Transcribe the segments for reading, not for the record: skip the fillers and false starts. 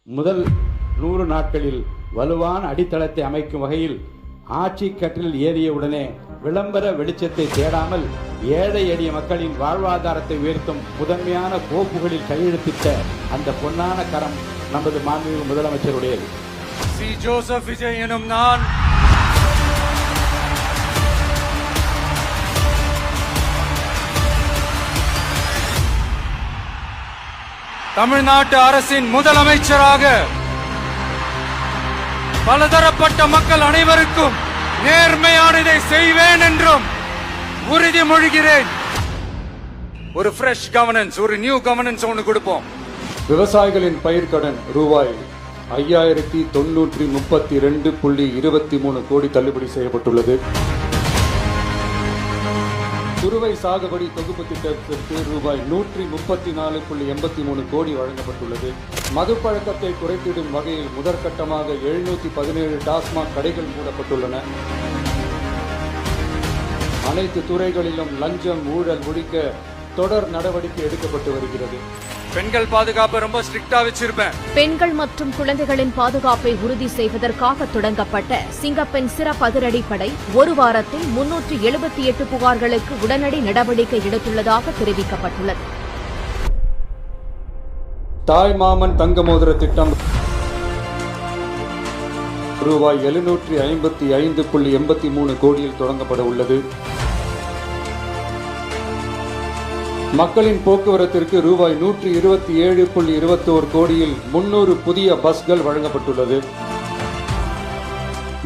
முதல் 100 நாட்களில் வலுவான அடித்தளத்தை அமைக்கும் வகையில் ஆட்சி கட்டில் ஏறியவுடனே விளம்பர வெளிச்சத்தை தேடாமல் ஏழை எளிய மக்களின் வாழ்வாதாரத்தை உயர்த்தும் முதன்மையான கோப்புகளில் கையெழுத்திட்ட அந்த பொன்னான கரம் நமது மாண்புமிகு முதலமைச்சருடையது. சி. ஜோசப் விஜய் எனும் நான் தமிழ்நாட்டு அரசின் முதலமைச்சராக பலதரப்பட்ட மக்கள் அனைவருக்கும் நேர்மையானதை செய்வேன் என்றும் உறுதிமொழிகிறேன். ஒரு ஃப்ரெஷ் கவர்னன்ஸ், ஒரு நியூ கவர்னன்ஸ் ஒன்று கொடுப்போம். விவசாயிகளின் பயிர்க்கடன் ரூபாய் 5932.23 கோடி தள்ளுபடி செய்யப்பட்டுள்ளது. குறுவை சாகுபடி தொகுப்பு திட்டத்திற்கு ரூபாய் 134.83 கோடி வழங்கப்பட்டுள்ளது. மதுப்பழக்கத்தை குறைத்திடும் வகையில் முதற்கட்டமாக 717 டாஸ்மாக் கடைகள் மூடப்பட்டுள்ளன. அனைத்து துறைகளிலும் லஞ்சம் ஊழல் ஒழிக்க தொடர் நடவடிக்கை எடுக்கப்பட்டு வருகிறது. பெண்கள் பாதுகாப்பை ரொம்ப ஸ்ட்ரிக்டா வச்சிருப்பேன். பெண்கள் மற்றும் குழந்தைகளின் பாதுகாப்பை உறுதி செய்வதற்காக தொடங்கப்பட்ட சிங்கப்பெண் சிறப்பு அதிரடிப்படை ஒரு வாரத்தில் 378 புகார்களுக்கு உடனடி நடவடிக்கை எடுத்துள்ளதாக தெரிவிக்கப்பட்டுள்ளது. தாய் மாமன் தங்க மோதிர திட்டம் ரூபாய் 755.83 கோடியில் தொடங்கப்பட உள்ளது. மக்களின் போக்குவரத்திற்கு ரூபாய் 127.21 கோடியில் 300 புதிய பஸ்கள் வழங்கப்பட்டுள்ளது.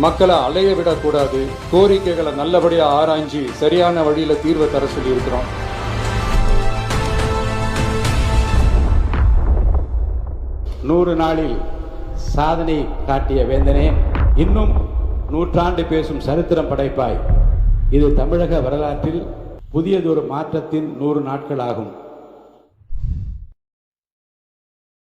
மக்களை அலைய விடக்கூடாது, கோரிக்கைகளை நல்லபடியா ஆராய்ச்சி சரியான வழியில தீர்வை தர சொல்லி இருக்கிறோம். நூறு நாளில் சாதனை காட்டிய வேந்தனே, இன்னும் 100 ஆண்டு பேசும் சரித்திரம் படைப்பாய். இது தமிழக வரலாற்றில் புதியதொரு மாற்றத்தின் 100 நாட்கள் ஆகும்.